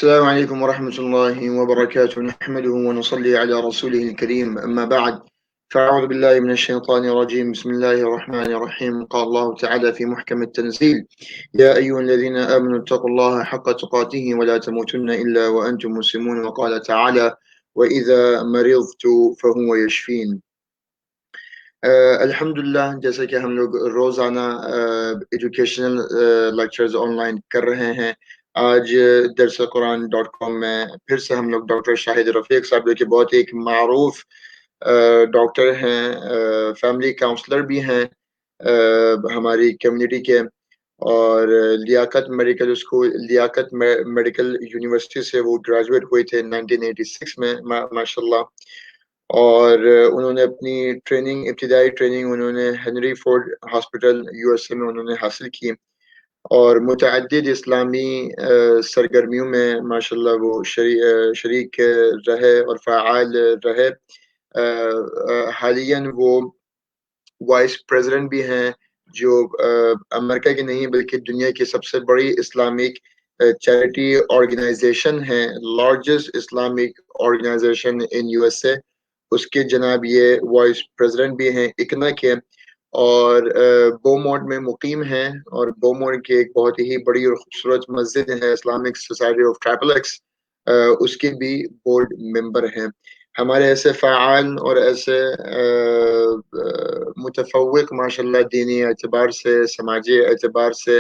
السلام عليكم ورحمة الله وبركاته، نحمده ونصلي على رسوله الكريم، أما بعد، فأعوذ بالله من الشيطان الرجيم. بسم الله الرحمن الرحيم. قال الله تعالى في محكم التنزيل: يا أيها الذين آمنوا اتقوا الله حق تقاته ولا تموتن إلا وأنتم مسلمون. وقال تعالى: وإذا مرضت فهو يشفين. الحمدللہ، جیسا کہ ہم لوگ روزانہ ایجوکیشنل لیکچرز آن لائن کر رہے ہیں، آج درسقرآن.com میں پھر سے ہم لوگ ڈاکٹر شاہد رفیق صاحب، جو کہ بہت ایک معروف ڈاکٹر ہیں، فیملی کاؤنسلر بھی ہیں ہماری کمیونٹی کے، اور لیاقت میڈیکل یونیورسٹی سے وہ گریجویٹ ہوئے تھے 1986 میں، ماشاء اللہ. اور انہوں نے اپنی ابتدائی ٹریننگ انہوں نے ہنری فورڈ ہاسپٹل USA میں انہوں نے حاصل کی، اور متعدد اسلامی سرگرمیوں میں ماشاءاللہ وہ شریک رہے اور فعال رہے. حالیاً وہ وائس پریزیڈنٹ بھی ہیں، جو امریکہ کی نہیں بلکہ دنیا کی سب سے بڑی اسلامک چیریٹی آرگنائزیشن ہے، لارجسٹ اسلامک آرگنائزیشن ان USA. اس کے جناب یہ وائس پریزیڈنٹ بھی ہیں اکنا کے، اور بومونٹ میں مقیم ہیں، اور بومونٹ کی ایک بہت ہی بڑی اور خوبصورت مسجد ہے، اسلامک سوسائٹی آف ٹریپلیکس، اس کے بھی بورڈ ممبر ہیں. ہمارے ایسے فعال اور ایسے متفوق ماشاءاللہ دینی اعتبار سے، سماجی اعتبار سے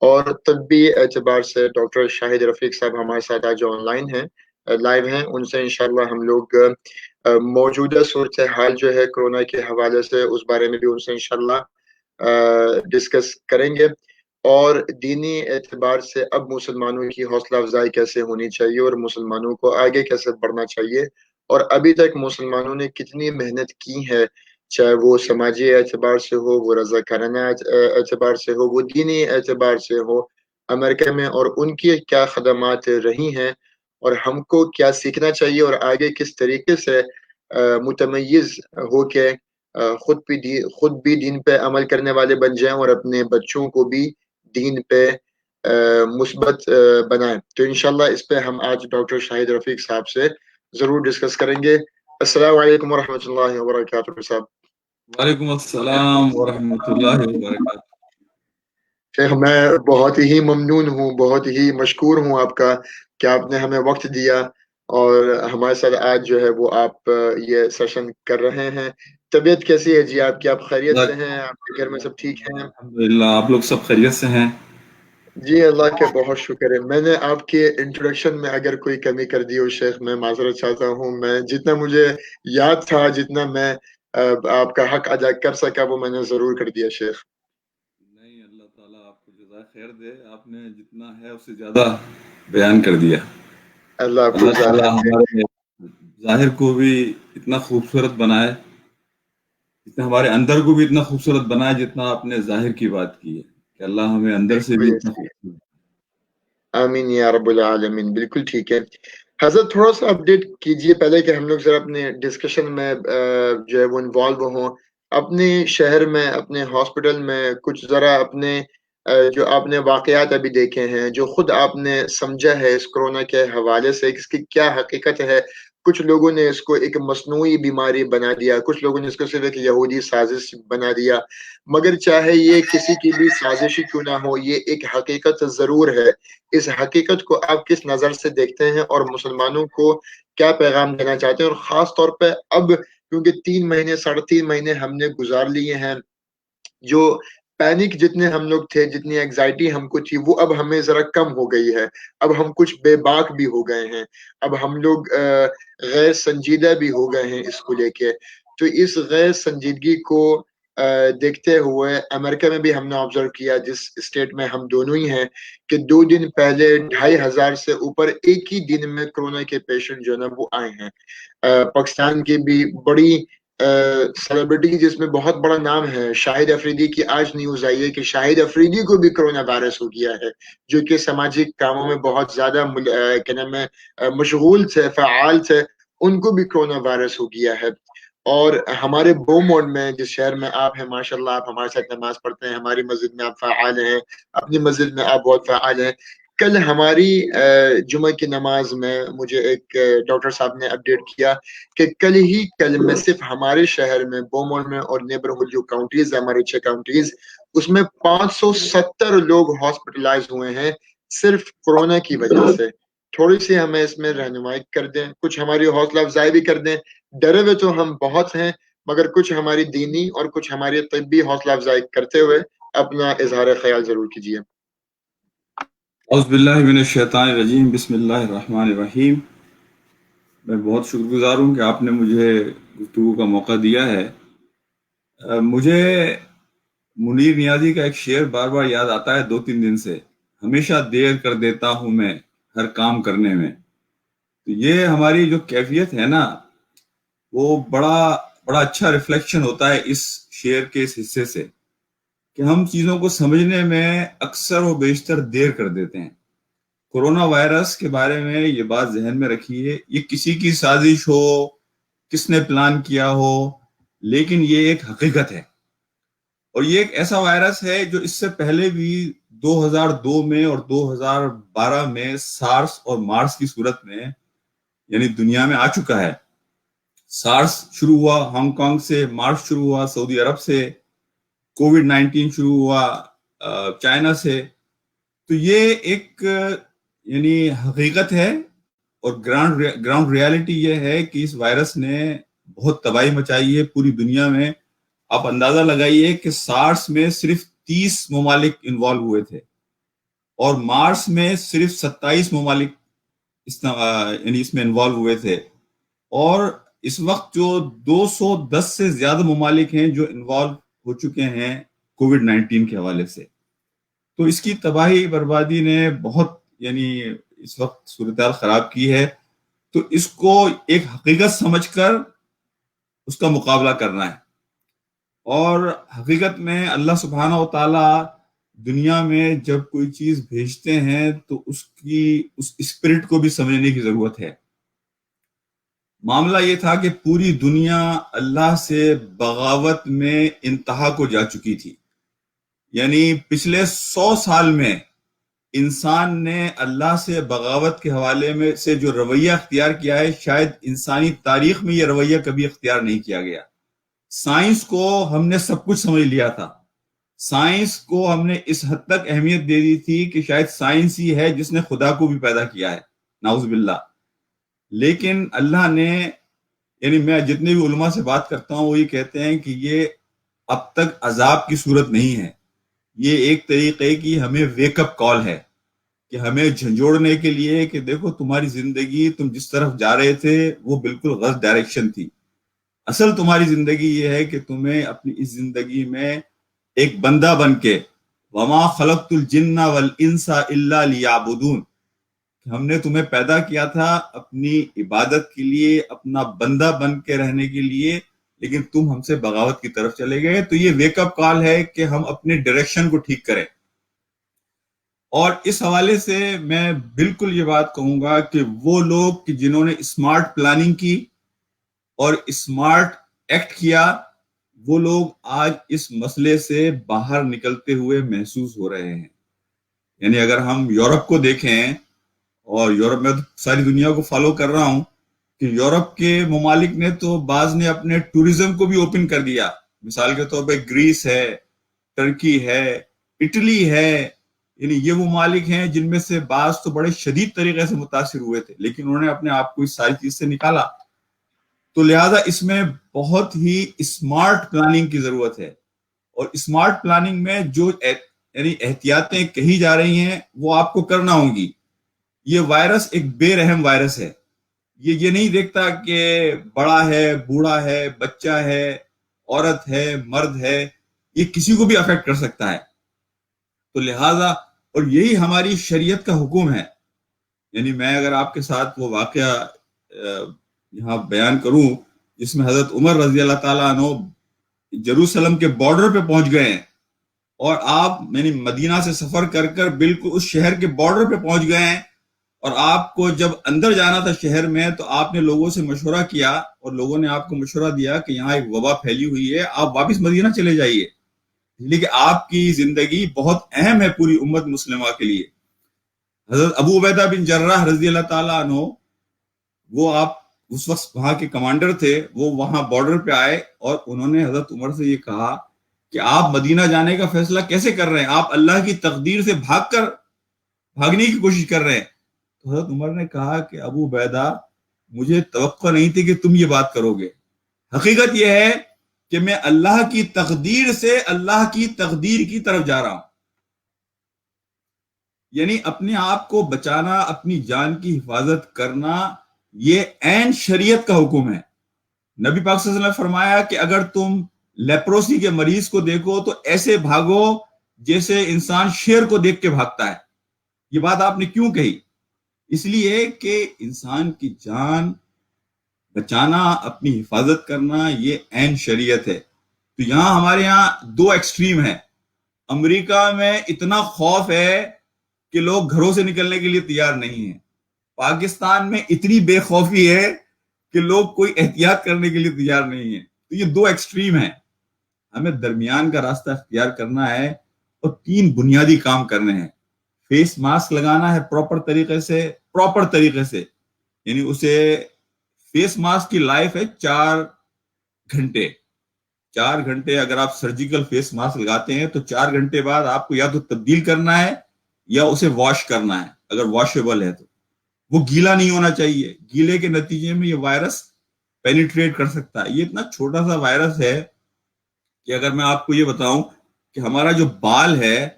اور طبی اعتبار سے ڈاکٹر شاہد رفیق صاحب ہمارے ساتھ آج آن لائن ہیں، لائیو ہیں. ان سے انشاءاللہ ہم لوگ موجودہ صورتحال جو ہے کرونا کے حوالے سے، اس بارے میں بھی ان سے انشاءاللہ ڈسکس کریں گے، اور دینی اعتبار سے اب مسلمانوں کی حوصلہ افزائی کیسے ہونی چاہیے اور مسلمانوں کو آگے کیسے بڑھنا چاہیے، اور ابھی تک مسلمانوں نے کتنی محنت کی ہے، چاہے وہ سماجی اعتبار سے ہو، وہ رضاکارانہ اعتبار سے ہو، وہ دینی اعتبار سے ہو امریکہ میں، اور ان کی کیا خدمات رہی ہیں، اور ہم کو کیا سیکھنا چاہیے، اور آگے کس طریقے سے متمیز ہو کے خود بھی دین پہ عمل کرنے والے بن جائیں، اور اپنے بچوں کو بھی دین پہ مثبت بنائیں. تو انشاءاللہ اس پہ ہم آج ڈاکٹر شاہد رفیق صاحب سے ضرور ڈسکس کریں گے. السلام علیکم ورحمۃ اللہ وبرکاتہ صاحب. وعلیکم السلام ورحمۃ اللہ وبرکاتہ. شیخ، میں بہت ہی ممنون ہوں، بہت ہی مشکور ہوں آپ کا کہ آپ نے ہمیں وقت دیا، اور ہمارے ساتھ آج جو ہے وہ آپ یہ سیشن کر رہے ہیں. طبیعت کیسی ہے جی آپ کی؟ آپ خیریت سے ہیں؟ آپ کے گھر میں سب ٹھیک ہیں؟ الحمدللہ، آپ لوگ سب خیریت سے ہیں؟ جی اللہ کا بہت شکر ہے. میں نے آپ کے انٹروڈکشن میں اگر کوئی کمی کر دی ہو شیخ، میں معذرت چاہتا ہوں. میں جتنا مجھے یاد تھا، جتنا میں آپ کا حق ادا کر سکا، وہ میں نے ضرور کر دیا شیخ. نہیں، اللہ تعالیٰ آپ کو جزائے خیر دے. آپ نے جتنا ہے اس سے زیادہ بیان کر دیا. اللہ آپ کو اللہ تعالیٰ ظاہر دے. ہمارے ظاہر کو بھی اتنا خوبصورت بنائے، جتنا ہمارے اندر کو بھی اتنا خوبصورت بنائے جتنا آپ نے ظاہر کی بات کی ہے، کہ اللہ ہمیں اندر سے بھی اتنا خوبصورت. آمین یا رب العالمین. بالکل ٹھیک ہے حضرت، تھوڑا سا اپڈیٹ کیجئے پہلے کہ ہم لوگ ذرا اپنے ڈسکشن میں جو ہے وہ انوالو ہوں. اپنے شہر میں، اپنے ہاسپٹل میں کچھ ذرا اپنے جو آپ نے واقعات ابھی دیکھے ہیں، جو خود آپ نے سمجھا ہے اس کرونا کے حوالے سے، اس کی کیا حقیقت ہے. کچھ لوگوں نے اس کو ایک مصنوعی بیماری بنا دیا، کچھ لوگوں نے اس کو صرف ایک یہودی سازش بنا دیا، مگر چاہے یہ کسی کی بھی سازش کیوں نہ ہو، یہ ایک حقیقت ضرور ہے. اس حقیقت کو آپ کس نظر سے دیکھتے ہیں، اور مسلمانوں کو کیا پیغام دینا چاہتے ہیں، اور خاص طور پہ اب کیونکہ 3 مہینے ہم نے گزار لیے ہیں، جو پینک جتنے ہم لوگ تھے، جتنی انگزائٹی ہم کو تھی، وہ اب ہمیں ذرا کم ہو گئی ہے. اب ہم کچھ بے باک بھی ہو گئے ہیں، اب ہم لوگ غیر سنجیدہ بھی ہو گئے ہیں اس کو لے کے. تو اس غیر سنجیدگی کو دیکھتے ہوئے امریکہ میں بھی ہم نے آبزرو کیا، جس اسٹیٹ میں ہم دونوں ہی ہیں، کہ 2 دن پہلے 2500 سے اوپر ایک ہی دن میں کرونا کے پیشنٹ جو ہے نا وہ آئے ہیں. پاکستان کی بھی بڑی سیلیبریٹی جس میں بہت بڑا نام ہے، شاہد افریدی کی آج نیوز آئی ہے کہ شاہد افریدی کو بھی کرونا وائرس ہو گیا ہے، جو کہ سماجی کاموں میں بہت زیادہ کیا نام ہے مشغول تھے، فعال تھے، ان کو بھی کرونا وائرس ہو گیا ہے. اور ہمارے بومونٹ میں، جس شہر میں آپ ہیں، ماشاءاللہ آپ ہمارے ساتھ نماز پڑھتے ہیں، ہماری مسجد میں آپ فعال ہیں، اپنی مسجد میں آپ بہت فعال ہیں. کل ہماری جمعہ کی نماز میں مجھے ایک ڈاکٹر صاحب نے اپڈیٹ کیا کہ کل میں صرف ہمارے شہر میں بومول میں اور نیبرہڈ جو کاؤنٹیز ہے ہماری 6 کاؤنٹیز اس میں 570 لوگ ہاسپٹلائز ہوئے ہیں صرف کورونا کی وجہ سے. تھوڑی سی ہمیں اس میں رہنمائی کر دیں, کچھ ہماری حوصلہ افزائی بھی کر دیں. ڈرے ہوئے تو ہم بہت ہیں مگر کچھ ہماری دینی اور کچھ ہماری طبی حوصلہ افزائی کرتے ہوئے اپنا اظہار خیال ضرور کیجیے. اعوذ باللہ من الشیطان الرجیم بسم اللہ الرحمن الرحیم. میں بہت شکر گزار ہوں کہ آپ نے مجھے گفتگو کا موقع دیا ہے. مجھے منیر نیازی کا ایک شعر بار بار یاد آتا ہے 2-3 دن سے, ہمیشہ دیر کر دیتا ہوں میں ہر کام کرنے میں. تو یہ ہماری جو کیفیت ہے نا وہ بڑا اچھا ریفلیکشن ہوتا ہے اس شعر کے اس حصے سے کہ ہم چیزوں کو سمجھنے میں اکثر و بیشتر دیر کر دیتے ہیں. کورونا وائرس کے بارے میں یہ بات ذہن میں رکھیے, یہ کسی کی سازش ہو, کس نے پلان کیا ہو, لیکن یہ ایک حقیقت ہے. اور یہ ایک ایسا وائرس ہے جو اس سے پہلے بھی 2002 میں اور 2012 میں سارس اور مارس کی صورت میں یعنی دنیا میں آ چکا ہے. سارس شروع ہوا ہانگ کانگ سے, مارس شروع ہوا سعودی عرب سے, کووڈ-19 شروع ہوا چائنا سے. تو یہ ایک یعنی حقیقت ہے اور گراؤنڈ ریالٹی یہ ہے کہ اس وائرس نے بہت تباہی مچائی ہے پوری دنیا میں. آپ اندازہ لگائیے کہ سارس میں صرف 30 ممالک انوالو ہوئے تھے اور مارس میں صرف 27 ممالک یعنی اس میں انوالو ہوئے تھے, اور اس وقت جو 210 سے زیادہ ممالک ہیں جو انوالو ہو چکے ہیں کووڈ-19 کے حوالے سے. تو اس کی تباہی بربادی نے بہت یعنی اس وقت صورتحال خراب کی ہے. تو اس کو ایک حقیقت سمجھ کر اس کا مقابلہ کرنا ہے. اور حقیقت میں اللہ سبحانہ و تعالی دنیا میں جب کوئی چیز بھیجتے ہیں تو اس اسپرٹ کو بھی سمجھنے کی ضرورت ہے. معاملہ یہ تھا کہ پوری دنیا اللہ سے بغاوت میں انتہا کو جا چکی تھی. یعنی پچھلے 100 سال میں انسان نے اللہ سے بغاوت کے حوالے میں سے جو رویہ اختیار کیا ہے شاید انسانی تاریخ میں یہ رویہ کبھی اختیار نہیں کیا گیا. سائنس کو ہم نے سب کچھ سمجھ لیا تھا, سائنس کو ہم نے اس حد تک اہمیت دے دی تھی کہ شاید سائنس ہی ہے جس نے خدا کو بھی پیدا کیا ہے, نعوذ باللہ. لیکن اللہ نے یعنی میں جتنے بھی علماء سے بات کرتا ہوں وہ یہ کہتے ہیں کہ یہ اب تک عذاب کی صورت نہیں ہے, یہ ایک طریقے کی ہمیں ویک اپ کال ہے کہ ہمیں جھنجھوڑنے کے لیے کہ دیکھو تمہاری زندگی تم جس طرف جا رہے تھے وہ بالکل غلط ڈائریکشن تھی. اصل تمہاری زندگی یہ ہے کہ تمہیں اپنی اس زندگی میں ایک بندہ بن کے وما خلقت الجن والانس الا لیعبدون, ہم نے تمہیں پیدا کیا تھا اپنی عبادت کے لیے, اپنا بندہ بن کے رہنے کے لیے, لیکن تم ہم سے بغاوت کی طرف چلے گئے. تو یہ ویک اپ کال ہے کہ ہم اپنے ڈائریکشن کو ٹھیک کریں. اور اس حوالے سے میں بالکل یہ بات کہوں گا کہ وہ لوگ جنہوں نے اسمارٹ پلاننگ کی اور اسمارٹ ایکٹ کیا وہ لوگ آج اس مسئلے سے باہر نکلتے ہوئے محسوس ہو رہے ہیں. یعنی اگر ہم یورپ کو دیکھیں, اور یورپ میں تو ساری دنیا کو فالو کر رہا ہوں, کہ یورپ کے ممالک نے تو بعض نے اپنے ٹوریزم کو بھی اوپن کر دیا. مثال کے طور پہ گریس ہے, ٹرکی ہے, اٹلی ہے. یعنی یہ وہ ممالک ہیں جن میں سے بعض تو بڑے شدید طریقے سے متاثر ہوئے تھے لیکن انہوں نے اپنے آپ کو اس ساری چیز سے نکالا. تو لہٰذا اس میں بہت ہی اسمارٹ پلاننگ کی ضرورت ہے, اور اسمارٹ پلاننگ میں جو یعنی احتیاطیں کہی جا رہی ہیں وہ آپ کو کرنا ہوں گی. یہ وائرس ایک بے رحم وائرس ہے, یہ نہیں دیکھتا کہ بڑا ہے, بوڑھا ہے, بچہ ہے, عورت ہے, مرد ہے, یہ کسی کو بھی افیکٹ کر سکتا ہے. تو لہٰذا اور یہی ہماری شریعت کا حکم ہے. یعنی میں اگر آپ کے ساتھ وہ واقعہ یہاں بیان کروں جس میں حضرت عمر رضی اللہ تعالیٰ عنہ جروسلم کے بارڈر پہ پہنچ گئے ہیں, اور آپ یعنی مدینہ سے سفر کر کر بالکل اس شہر کے بارڈر پہ پہنچ گئے ہیں, اور آپ کو جب اندر جانا تھا شہر میں تو آپ نے لوگوں سے مشورہ کیا اور لوگوں نے آپ کو مشورہ دیا کہ یہاں ایک وبا پھیلی ہوئی ہے, آپ واپس مدینہ چلے جائیے, لیکن آپ کی زندگی بہت اہم ہے پوری امت مسلمہ کے لیے. حضرت ابو عبیدہ بن جراح رضی اللہ تعالیٰ عنہ، وہ آپ اس وقت وہاں کے کمانڈر تھے، وہ وہاں بارڈر پہ آئے اور انہوں نے حضرت عمر سے یہ کہا کہ آپ مدینہ جانے کا فیصلہ کیسے کر رہے ہیں، آپ اللہ کی تقدیر سے بھاگنے کی کوشش کر رہے ہیں. تو حضرت عمر نے کہا کہ ابو عبیدہ، مجھے توقع نہیں تھی کہ تم یہ بات کرو گے. حقیقت یہ ہے کہ میں اللہ کی تقدیر سے اللہ کی تقدیر کی طرف جا رہا ہوں. یعنی اپنے آپ کو بچانا، اپنی جان کی حفاظت کرنا، یہ عین شریعت کا حکم ہے. نبی پاک صلی اللہ علیہ وسلم نے فرمایا کہ اگر تم لیپروسی کے مریض کو دیکھو تو ایسے بھاگو جیسے انسان شیر کو دیکھ کے بھاگتا ہے. یہ بات آپ نے کیوں کہی؟ اس لیے کہ انسان کی جان بچانا، اپنی حفاظت کرنا، یہ عین شریعت ہے. تو یہاں ہمارے یہاں دو ایکسٹریم ہیں. امریکہ میں اتنا خوف ہے کہ لوگ گھروں سے نکلنے کے لیے تیار نہیں ہیں. پاکستان میں اتنی بے خوفی ہے کہ لوگ کوئی احتیاط کرنے کے لیے تیار نہیں ہیں. تو یہ دو ایکسٹریم ہیں. ہمیں درمیان کا راستہ اختیار کرنا ہے اور تین بنیادی کام کرنے ہیں. فیس ماسک لگانا ہے پراپر طریقے سے. یعنی اسے فیس ماسک کی لائف ہے 4 گھنٹے. 4 گھنٹے اگر آپ سرجیکل فیس ماسک لگاتے ہیں تو 4 گھنٹے بعد آپ کو یا تو تبدیل کرنا ہے یا اسے واش کرنا ہے. اگر واشیبل ہے تو وہ گیلا نہیں ہونا چاہیے. گیلے کے نتیجے میں یہ وائرس پینیٹریٹ کر سکتا ہے. یہ اتنا چھوٹا سا وائرس ہے کہ اگر میں آپ کو یہ بتاؤں کہ ہمارا جو بال ہے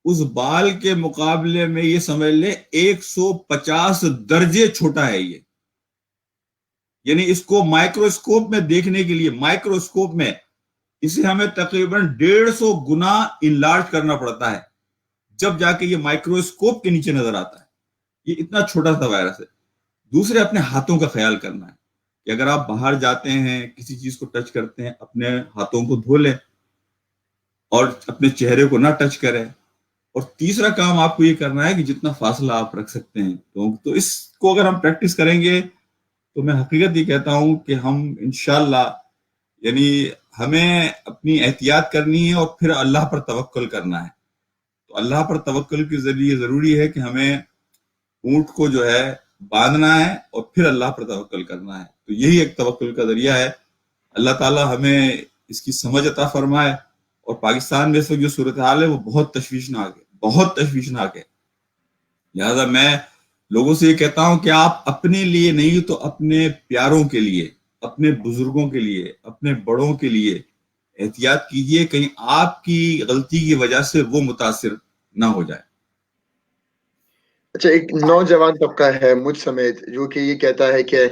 اس بال کے مقابلے میں یہ سمجھ لیں 150 درجے چھوٹا ہے یہ. یعنی اس کو مائکروسکوپ میں دیکھنے کے لیے، مائکروسکوپ میں اسے ہمیں تقریباً 150 گنا انلارج کرنا پڑتا ہے جب جا کے یہ مائکروسکوپ کے نیچے نظر آتا ہے. یہ اتنا چھوٹا سا وائرس ہے. دوسرے، اپنے ہاتھوں کا خیال کرنا ہے کہ اگر آپ باہر جاتے ہیں، کسی چیز کو ٹچ کرتے ہیں، اپنے ہاتھوں کو دھو لیں اور اپنے چہرے کو نہ ٹچ کریں. اور تیسرا کام آپ کو یہ کرنا ہے کہ جتنا فاصلہ آپ رکھ سکتے ہیں تو اس کو اگر ہم پریکٹس کریں گے تو میں حقیقت یہ کہتا ہوں کہ ہم انشاءاللہ، یعنی ہمیں اپنی احتیاط کرنی ہے اور پھر اللہ پر توکل کرنا ہے. تو اللہ پر توکل کے ذریعے ضروری ہے کہ ہمیں اونٹ کو جو ہے باندھنا ہے اور پھر اللہ پر توکل کرنا ہے. تو یہی ایک توکل کا ذریعہ ہے. اللہ تعالی ہمیں اس کی سمجھ عطا فرمائے. اور پاکستان میں اس وقت جو صورتحال ہے وہ بہت تشویشناک ہے. لہذا میں لوگوں سے یہ کہتا ہوں کہ آپ اپنے لیے نہیں تو اپنے پیاروں کے لیے، اپنے بزرگوں کے لیے، اپنے بڑوں کے لیے احتیاط کیجئے، کہیں آپ کی غلطی کی وجہ سے وہ متاثر نہ ہو جائے. اچھا، ایک نوجوان طبقہ ہے مجھ سمیت جو کہ یہ کہتا ہے کہ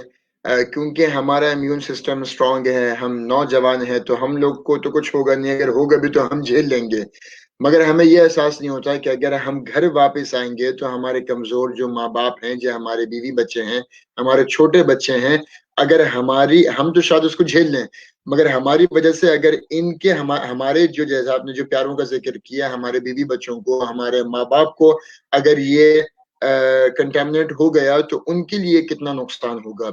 کیونکہ ہمارا امیون سسٹم سٹرونگ ہے، ہم نوجوان ہیں، تو ہم لوگ کو تو کچھ ہوگا نہیں، اگر ہوگا بھی تو ہم جھیل لیں گے. مگر ہمیں یہ احساس نہیں ہوتا کہ اگر ہم گھر واپس آئیں گے تو ہمارے کمزور جو ماں باپ ہیں، جو ہمارے بیوی بچے ہیں، ہمارے چھوٹے بچے ہیں، اگر ہم تو شاید اس کو جھیل لیں، مگر ہماری وجہ سے اگر ان کے ہمارے جو جیسا آپ نے جو پیاروں کا ذکر کیا، ہمارے بیوی بچوں کو، ہمارے ماں باپ کو اگر یہ کنٹامنیٹ ہو گیا تو ان کے لیے کتنا نقصان ہوگا.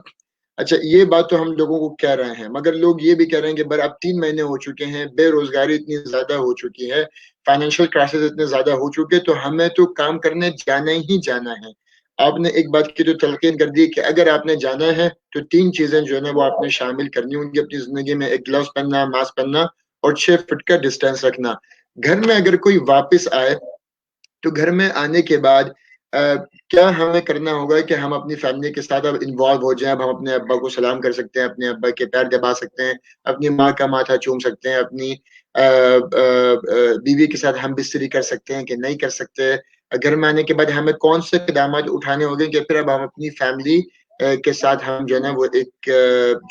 اچھا، یہ بات تو ہم لوگوں کو کہہ رہے ہیں، مگر لوگ یہ بھی کہہ رہے ہیں کہ اب 3 مہینے ہو چکے ہیں، بے روزگاری اتنی زیادہ ہو چکی ہے، فائنینشیل کرائسس اتنے زیادہ ہو چکے، تو ہمیں تو کام کرنے جانا ہی جانا ہے. آپ نے ایک بات کی تو تلقین کر دی کہ اگر آپ نے جانا ہے تو 3 چیزیں جو ہے نا وہ آپ نے شامل کرنی ہوں گی اپنی زندگی میں: ایک گلوز پہننا، ماسک پہننا اور 6 فٹ کا ڈسٹینس رکھنا. گھر میں اگر کوئی واپس آئے تو گھر میں آنے کے بعد کیا ہمیں کرنا ہوگا کہ ہم اپنی فیملی کے ساتھ اب انوالو ہو جائیں. اب ہم اپنے ابا کو سلام کر سکتے ہیں، اپنے ابا کے پیر دبا سکتے ہیں، اپنی ماں کا ماتھا چوم سکتے ہیں، اپنی بیوی کے ساتھ ہم بستری کر سکتے ہیں کہ نہیں کر سکتے. گھر میں آنے کے بعد ہمیں کون سے اقدامات اٹھانے ہوں گے کہ پھر اب ہم اپنی فیملی کے ساتھ ہم جو ہے نا وہ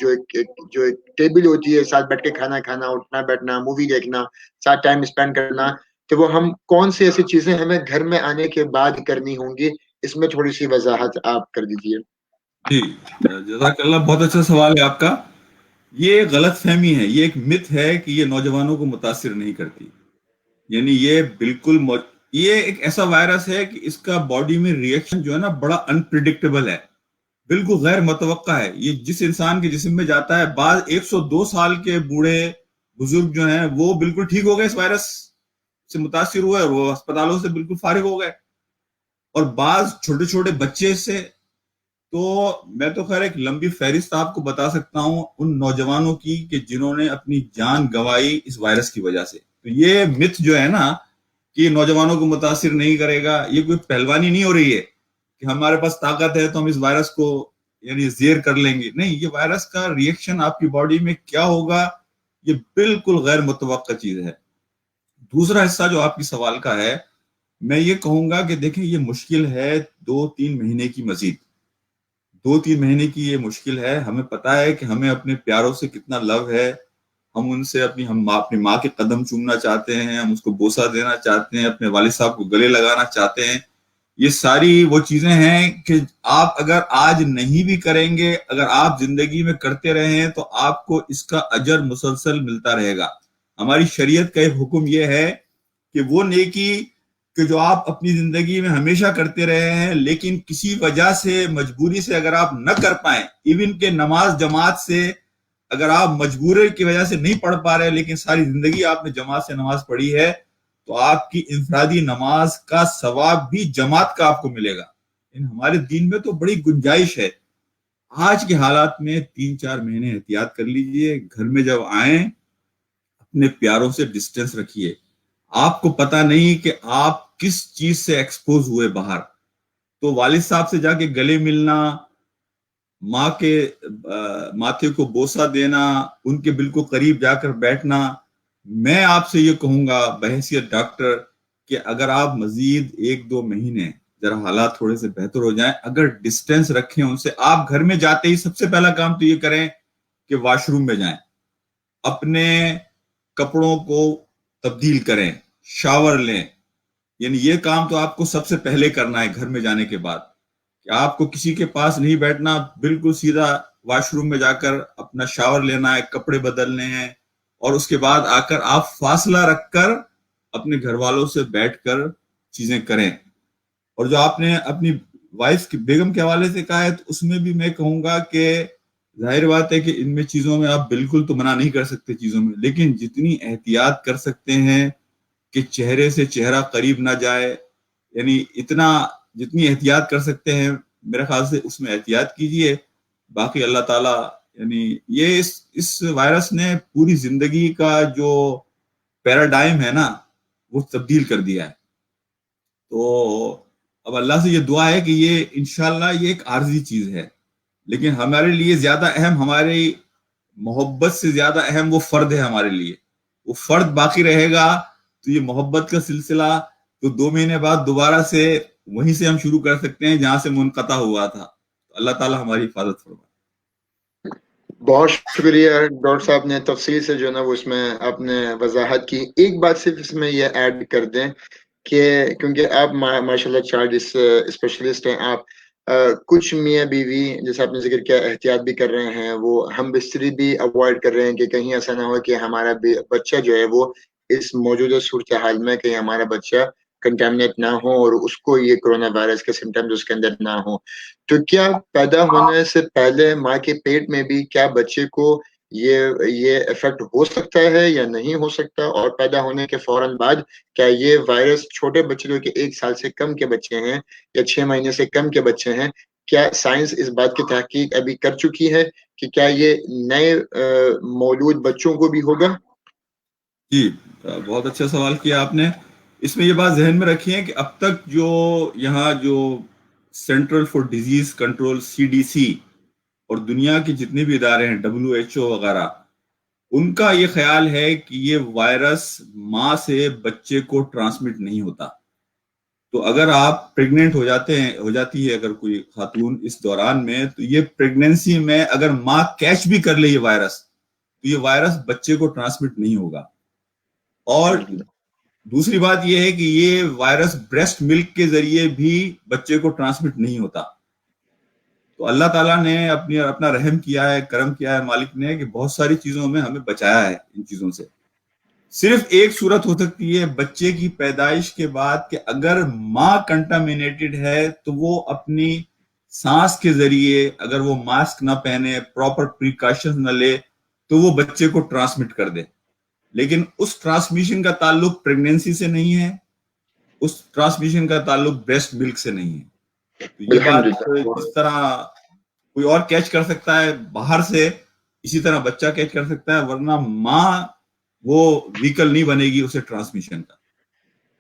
جو ایک ٹیبل ہوتی ہے، ساتھ بیٹھ کے کھانا کھانا، اٹھنا بیٹھنا، مووی دیکھنا، ساتھ ٹائم اسپینڈ کرنا، تو وہ ہم کون سی ایسی چیزیں ہمیں گھر میں آنے کے بعد کرنی ہوں گی؟ اس میں تھوڑی سی وضاحت آپ کر دیجیے. جی، جزاک اللہ، بہت اچھا سوال ہے آپ کا. یہ غلط فہمی ہے، یہ ایک مت ہے کہ یہ نوجوانوں کو متاثر نہیں کرتی. یعنی یہ بالکل یہ ایک ایسا وائرس ہے کہ اس کا باڈی میں ریئیکشن جو ہے نا بڑا انپریڈکٹیبل ہے، بالکل غیر متوقع ہے. یہ جس انسان کے جسم میں جاتا ہے، بعض 102 سال کے بوڑھے بزرگ جو ہیں وہ بالکل ٹھیک ہو گئے، اس وائرس سے متاثر ہوئے اور وہ اسپتالوں سے بالکل فارغ ہو گئے. اور بعض چھوٹے چھوٹے بچے سے تو میں تو خیر ایک لمبی فہرست آپ کو بتا سکتا ہوں ان نوجوانوں کی کہ جنہوں نے اپنی جان گنوائی اس وائرس کی وجہ سے. تو یہ متھ جو ہے نا کہ نوجوانوں کو متاثر نہیں کرے گا، یہ کوئی پہلوانی نہیں ہو رہی ہے کہ ہمارے پاس طاقت ہے تو ہم اس وائرس کو یعنی زیر کر لیں گے. نہیں، یہ وائرس کا ریئیکشن آپ کی باڈی میں کیا ہوگا یہ بالکل غیر متوقع چیز ہے. دوسرا حصہ جو آپ کی سوال کا ہے، میں یہ کہوں گا کہ دیکھیں یہ مشکل ہے 2-3 مہینے کی، مزید 2-3 مہینے کی یہ مشکل ہے. ہمیں پتا ہے کہ ہمیں اپنے پیاروں سے کتنا لو ہے، ہم ان سے اپنی ماں کے قدم چومنا چاہتے ہیں، ہم اس کو بوسہ دینا چاہتے ہیں، اپنے والد صاحب کو گلے لگانا چاہتے ہیں. یہ ساری وہ چیزیں ہیں کہ آپ اگر آج نہیں بھی کریں گے، اگر آپ زندگی میں کرتے رہے ہیں تو آپ کو اس کا اجر مسلسل ملتا رہے گا. ہماری شریعت کا ایک حکم یہ ہے کہ وہ نیکی کہ جو آپ اپنی زندگی میں ہمیشہ کرتے رہے ہیں لیکن کسی وجہ سے مجبوری سے اگر آپ نہ کر پائیں، ایون کہ نماز جماعت سے اگر آپ مجبوری کی وجہ سے نہیں پڑھ پا رہے لیکن ساری زندگی آپ نے جماعت سے نماز پڑھی ہے، تو آپ کی انفرادی نماز کا ثواب بھی جماعت کا آپ کو ملے گا. ہمارے دین میں تو بڑی گنجائش ہے. آج کے حالات میں 3-4 مہینے احتیاط کر لیجئے. گھر میں جب آئیں اپنے پیاروں سے ڈسٹینس رکھیے. آپ کو پتا نہیں کہ آپ کس چیز سے ایکسپوز ہوئے باہر. تو والد صاحب سے جا کے گلے ملنا، ماں کے ماتھے کو بوسہ دینا، ان کے بالکل قریب جا کر بیٹھنا. میں آپ سے یہ کہوں گا بحیثیت ڈاکٹر کہ اگر آپ مزید 1-2 مہینے ذرا حالات تھوڑے سے بہتر ہو جائیں، اگر ڈسٹینس رکھیں ان سے، آپ گھر میں جاتے ہی سب سے پہلا کام تو یہ کریں کہ واش روم میں جائیں، اپنے کپڑوں کو تبدیل کریں، شاور لیں. یعنی یہ کام تو آپ کو سب سے پہلے کرنا ہے گھر میں جانے کے بعد، کہ آپ کو کسی کے پاس نہیں بیٹھنا، بالکل سیدھا واش روم میں جا کر اپنا شاور لینا ہے، کپڑے بدلنے ہیں، اور اس کے بعد آ کر آپ فاصلہ رکھ کر اپنے گھر والوں سے بیٹھ کر چیزیں کریں. اور جو آپ نے اپنی وائف کی بیگم کے حوالے سے کہا ہے تو اس میں بھی میں کہوں گا کہ ظاہر بات ہے کہ ان میں چیزوں میں آپ بالکل تو منع نہیں کر سکتے چیزوں میں، لیکن جتنی احتیاط کر سکتے ہیں کہ چہرے سے چہرہ قریب نہ جائے، یعنی اتنا جتنی احتیاط کر سکتے ہیں میرے خیال سے اس میں احتیاط کیجئے. باقی اللہ تعالیٰ یعنی یہ اس وائرس نے پوری زندگی کا جو پیراڈائم ہے نا وہ تبدیل کر دیا ہے. تو اب اللہ سے یہ دعا ہے کہ یہ انشاءاللہ یہ ایک عارضی چیز ہے، لیکن ہمارے لیے زیادہ اہم، ہماری محبت سے زیادہ اہم وہ فرد ہے ہمارے لیے. وہ فرد باقی رہے گا تو یہ محبت کا سلسلہ تو 2 مہینے بعد دوبارہ سے وہیں سے ہم شروع کر سکتے ہیں جہاں سے منقطع ہوا تھا. اللہ تعالیٰ ہماری حفاظت فرمائے. بہت شکریہ ڈاکٹر صاحب نے تفصیل سے جو ہے نا وہ اس میں آپ نے وضاحت کی. ایک بات صرف اس میں یہ ایڈ کر دیں کہ کیونکہ آپ ماشاء اللہ چارج اسپیشلسٹ ہیں، آپ کچھ میاں بیوی جیسے آپ نے ذکر کیا احتیاط بھی کر رہے ہیں، وہ ہم بستری بھی اوائڈ کر رہے ہیں کہ کہیں ایسا نہ ہو کہ ہمارا بچہ جو ہے وہ اس موجودہ صورتحال میں کہیں ہمارا بچہ کنٹامنیٹ نہ ہو اور اس کو یہ کرونا وائرس کے سمٹمز اس کے اندر نہ ہو. تو کیا پیدا ہونے سے پہلے ماں کے پیٹ میں بھی کیا بچے کو یہ افیکٹ ہو سکتا ہے یا نہیں ہو سکتا، اور پیدا ہونے کے فوراً بعد کیا یہ وائرس چھوٹے بچے جو کہ 1 سال سے کم کے بچے ہیں یا 6 مہینے سے کم کے بچے ہیں، کیا سائنس اس بات کی تحقیق ابھی کر چکی ہے کہ کیا یہ نئے مولود بچوں کو بھی ہوگا؟ جی بہت اچھا سوال کیا آپ نے. اس میں یہ بات ذہن میں رکھیے کہ اب تک جو یہاں جو central for disease control CDC اور دنیا کے جتنے بھی ادارے ہیں WHO وغیرہ، ان کا یہ خیال ہے کہ یہ وائرس ماں سے بچے کو ٹرانسمٹ نہیں ہوتا. تو اگر آپ پریگننٹ ہو جاتی ہے اگر کوئی خاتون اس دوران میں، تو یہ پریگننسی میں اگر ماں کیچ بھی کر لے یہ وائرس تو یہ وائرس بچے کو ٹرانسمٹ نہیں ہوگا. اور دوسری بات یہ ہے کہ یہ وائرس بریسٹ ملک کے ذریعے بھی بچے کو ٹرانسمٹ نہیں ہوتا. تو اللہ تعالیٰ نے اپنا رحم کیا ہے، کرم کیا ہے مالک نے کہ بہت ساری چیزوں میں ہمیں بچایا ہے ان چیزوں سے. صرف ایک صورت ہو سکتی ہے بچے کی پیدائش کے بعد کہ اگر ماں کنٹامینیٹڈ ہے تو وہ اپنی سانس کے ذریعے اگر وہ ماسک نہ پہنے، پراپر پریکاشن نہ لے تو وہ بچے کو ٹرانسمٹ کر دے. لیکن اس ٹرانسمیشن کا تعلق پریگننسی سے نہیں ہے، اس ٹرانسمیشن کا تعلق بریسٹ ملک سے نہیں ہے. تو یہ بات الحمدللہ. جس طرح کوئی اور کیچ کر سکتا ہے باہر سے, اسی طرح بچہ کیچ کر سکتا ہے, ورنہ ماں وہ ویکل نہیں بنے گی اسے ٹرانسمیشن کا.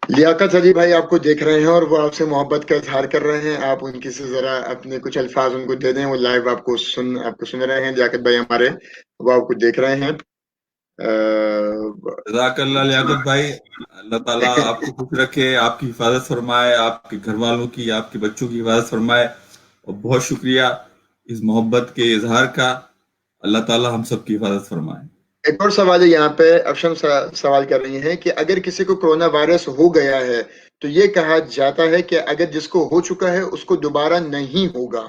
لیاقت علی بھائی آپ کو دیکھ رہے ہیں اور وہ آپ سے محبت کا اظہار کر رہے ہیں. آپ ان کی سے ذرا اپنے کچھ الفاظ ان کو دے دیں. وہ لائیو آپ کو سن رہے ہیں. لیاقت بھائی ہمارے وہ آپ کو دیکھ رہے ہیں. جزاک اللہ لیاقت بھائی, اللہ تعالیٰ آپ کو خوش رکھے, آپ کی حفاظت فرمائے, آپ کے گھر والوں کی, آپ کے بچوں کی حفاظت فرمائے. اور بہت شکریہ اس محبت کے اظہار کا. اللہ تعالیٰ ہم سب کی حفاظت فرمائے. ایک اور سوال ہے یہاں پہ. افشان سوال کر رہی ہیں کہ اگر کسی کو کرونا وائرس ہو گیا ہے تو یہ کہا جاتا ہے کہ اگر جس کو ہو چکا ہے اس کو دوبارہ نہیں ہوگا,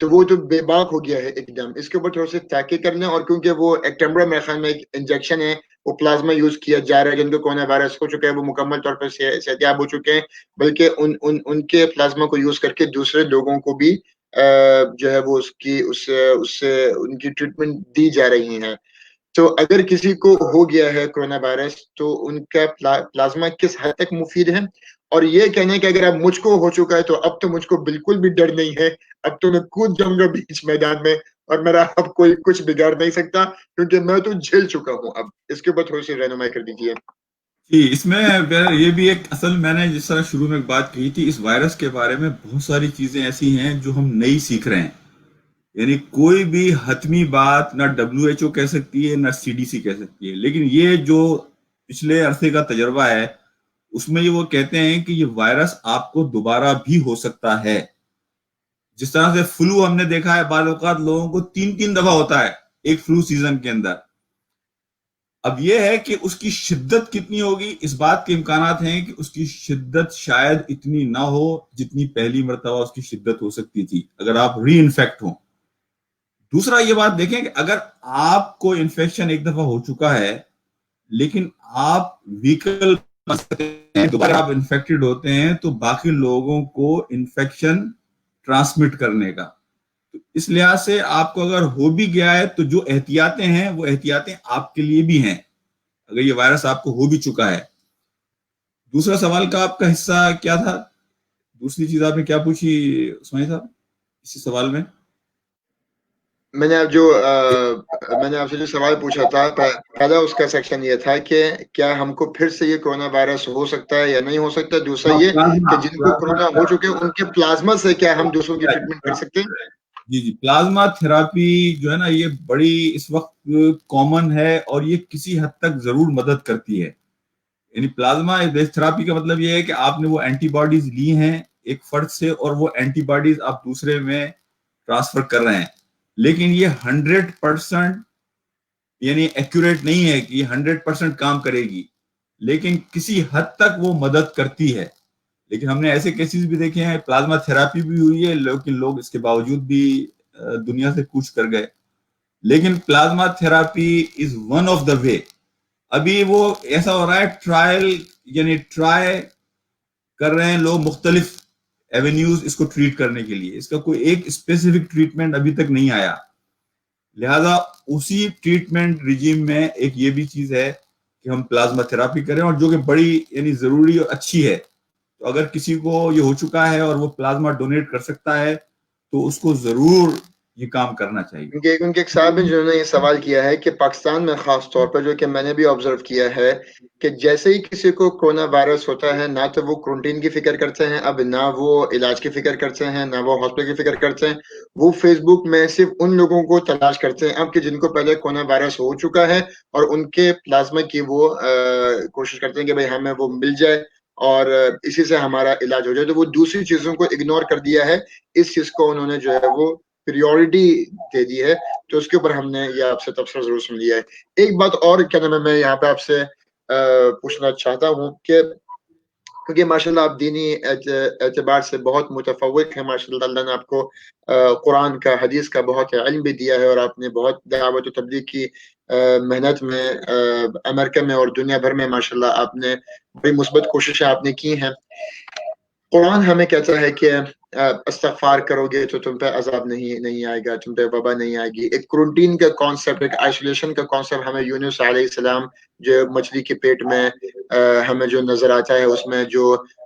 تو وہ تو بے باک ہو گیا ہے ایک دم. اس کے اوپر تھوڑا سا تحقیق کر لیں. اور کیونکہ وہ ایکٹمبر میں خان میں ایک انجیکشن ہے, وہ پلازما یوز کیا جا رہا ہے. جن کو کورونا وائرس ہو چکا ہے وہ مکمل طور پر صحتیاب ہو چکے ہیں, بلکہ ان کے پلازما کو یوز کر کے دوسرے لوگوں کو بھی جو ہے وہ اس سے ان کی ٹریٹمنٹ دی جا رہی ہیں. تو اگر کسی کو ہو گیا ہے کرونا وائرس تو ان کا پلازما کس حد تک مفید ہے؟ اور یہ کہنا ہے کہ اگر اب مجھ کو ہو چکا ہے تو اب تو مجھ کو بالکل بھی ڈر نہیں ہے, اب تو میں کود جاؤں گا بیچ میدان میں اور میرا اب کوئی کچھ بگاڑ نہیں سکتا کیونکہ میں تو جھیل چکا ہوں. اب اس کے اوپر تھوڑی سی رہنمائی کر دیجیے. جی, اس میں یہ بھی ایک اصل, میں نے جس طرح شروع میں ایک بات کہی تھی, اس وائرس کے بارے میں بہت ساری چیزیں ایسی ہیں جو ہم نئی سیکھ رہے ہیں. یعنی کوئی بھی حتمی بات نہ WHO کہہ سکتی ہے نہ CDC کہہ سکتی ہے, لیکن یہ جو پچھلے عرصے کا تجربہ ہے اس میں یہ وہ کہتے ہیں کہ یہ وائرس آپ کو دوبارہ بھی ہو سکتا ہے. جس طرح سے فلو ہم نے دیکھا ہے بعض اوقات لوگوں کو 3 دفعہ ہوتا ہے ایک فلو سیزن کے اندر. اب یہ ہے کہ اس کی شدت کتنی ہوگی, اس بات کے امکانات ہیں کہ اس کی شدت شاید اتنی نہ ہو جتنی پہلی مرتبہ اس کی شدت ہو سکتی تھی اگر آپ ری انفیکٹ ہوں. دوسرا یہ بات دیکھیں کہ اگر آپ کو انفیکشن ایک دفعہ ہو چکا ہے لیکن آپ ویکل دوبارہ آپ انفیکٹڈ ہوتے ہیں تو باقی لوگوں کو انفیکشن ٹرانسمٹ کرنے کا. تو اس لحاظ سے آپ کو اگر ہو بھی گیا ہے تو جو احتیاطیں ہیں وہ احتیاطیں آپ کے لیے بھی ہیں اگر یہ وائرس آپ کو ہو بھی چکا ہے. دوسرا سوال کا آپ کا حصہ کیا تھا؟ دوسری چیز آپ نے کیا پوچھی عثمانی صاحب اسی سوال میں؟ میں نے آپ سے جو سوال پوچھا تھا پہلا اس کا سیکشن یہ تھا کہ کیا ہم کو پھر سے یہ کرونا وائرس ہو سکتا ہے یا نہیں ہو سکتا. دوسرا یہ کہ جن کو کرونا ہو چکے ان کے پلازما سے کیا ہم دوسروں کی ٹریٹمنٹ کر سکتے ہیں. جی, پلازما تھراپی جو ہے نا یہ بڑی اس وقت کامن ہے اور یہ کسی حد تک ضرور مدد کرتی ہے. یعنی پلازما تھراپی کا مطلب یہ ہے کہ آپ نے وہ اینٹی باڈیز لی ہیں ایک فرد سے اور وہ اینٹی باڈیز آپ دوسرے میں ٹرانسفر کر رہے ہیں, لیکن یہ 100% یعنی ایکوریٹ نہیں ہے کہ یہ 100% کام کرے گی, لیکن کسی حد تک وہ مدد کرتی ہے. لیکن ہم نے ایسے کیسز بھی دیکھے ہیں پلازما تھراپی بھی ہوئی ہے لیکن لوگ اس کے باوجود بھی دنیا سے کوچ کر گئے. لیکن plasma therapy is one of the way. ابھی وہ ایسا ہو رہا ہے ٹرائی کر رہے ہیں لوگ مختلف ایونیوز اس کو ٹریٹ کرنے کے لیے. اس کا کوئی ایک اسپیسیفک ٹریٹمنٹ ابھی تک نہیں آیا, لہذا اسی ٹریٹمنٹ ریجیم میں ایک یہ بھی چیز ہے کہ ہم پلازما تھراپی کریں اور جو کہ بڑی یعنی ضروری اور اچھی ہے. تو اگر کسی کو یہ ہو چکا ہے اور وہ پلازما ڈونیٹ کر سکتا ہے تو اس کو ضرور یہ کام کرنا چاہیے. کیونکہ ایک صاحب ہیں جنہوں نے یہ سوال کیا ہے کہ پاکستان میں خاص طور پر جو کہ میں نے بھی آبزرو کیا ہے کہ جیسے ہی کسی کو کرونا وائرس ہوتا ہے نہ تو وہ کرنٹین کی فکر کرتے ہیں, اب نہ وہ علاج کی فکر کرتے ہیں, نہ وہ ہاسپٹل کی فکر کرتے ہیں. وہ فیس بک میں صرف ان لوگوں کو تلاش کرتے ہیں اب کہ جن کو پہلے کرونا وائرس ہو چکا ہے اور ان کے پلازما کی وہ کوشش کرتے ہیں کہ بھئی ہمیں وہ مل جائے اور اسی سے ہمارا علاج ہو جائے. تو وہ دوسری چیزوں کو اگنور کر دیا ہے, اس چیز کو انہوں نے جو ہے وہ پریورٹی دے دی ہے. تو اس کے اوپر ہم نے یہ آپ سے تبصرہ ضرور سن لیا ہے. ایک بات اور کیا نام ہے میں یہاں پہ آپ سے پوچھنا چاہتا ہوں کہ کیونکہ ماشاءاللہ آپ دینی اعتبار سے بہت متفوق ہیں, ماشاءاللہ اللہ نے آپ کو قرآن کا حدیث کا بہت علم بھی دیا ہے اور آپ نے بہت دعوت و تبلیغ کی محنت میں امریکہ میں اور دنیا بھر میں ماشاءاللہ آپ نے بڑی مثبت کوششیں آپ نے کی ہیں. قرآن ہمیں کہتا ہے کہ استغفار کرو گے تو تم پہ عذاب نہیں آئے گا, تم پہ وبا نہیں آئے گی. ایک کرنٹین کا کانسیپٹ, ایک آئسولیشن کا کانسیپٹ ہمیں یونس علیہ السلام جو مچھلی کے پیٹ میں ہمیں جو نظر آتا ہے اس میں جو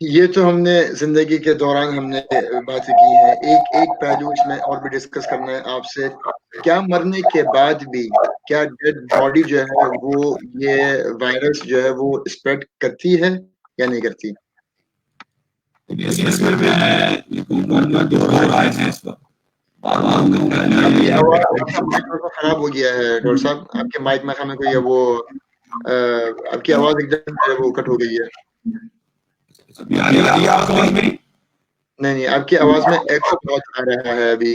یہ تو ہم نے زندگی کے دوران ہم نے باتیں کی ہیں. ایک پہلو اس میں اور بھی ڈسکس کرنا ہے آپ سے. کیا مرنے کے بعد بھی کیا ڈیڈ باڈی جو ہے وہ یہ وائرس جو ہے وہ اسپریڈ کرتی ہے یا نہیں کرتی؟ اس میں دو رائے ہیں اس وقت. آپ کی آواز، آپ کا مائک تھوڑا سا خراب ہو گیا ہے ڈاکٹر صاحب. آپ کے مائک میں ہمیں کوئی وہ آپ کی آواز ایک دم جو ہے وہ کٹ ہو گئی ہے. نہیں نہیں، آپ کی آواز میں ایکو بہت آ رہا ہے ابھی.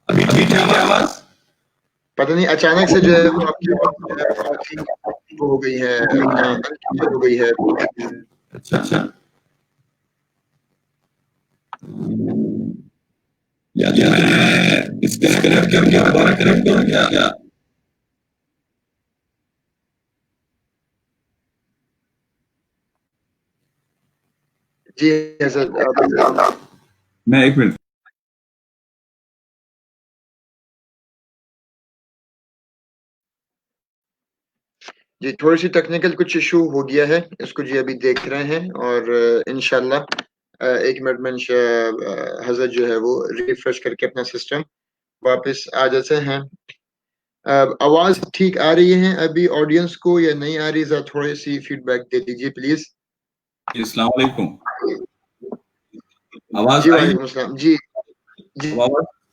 ابھی ٹھیک ہے آواز؟ پتہ نہیں اچانک سے جو ہے وہ آپ کی آواز جو ہے بہت ہی ہو گئی ہے، انکلیئر ہو گئی ہے. اچھا یا میں اس کے کنیکٹ کر کے دوبارہ کنیکٹ کروں کیا؟ جی حضرت. میں ایک منٹ. جی تھوڑی سی ٹیکنیکل کچھ ایشو ہو گیا ہے، اس کو جی ابھی دیکھ رہے ہیں اور انشاءاللہ ایک منٹ میں حضرت جو ہے وہ ریفریش کر کے اپنا سسٹم واپس آ جاتے ہیں. آواز ٹھیک آ رہی ہے ابھی آڈینس کو یا نہیں آ رہی؟ ذرا تھوڑی سی فیڈ بیک دے دیجیے پلیز. السلام علیکم. آواز جی آئی؟ وعلیکم السلام. جی جی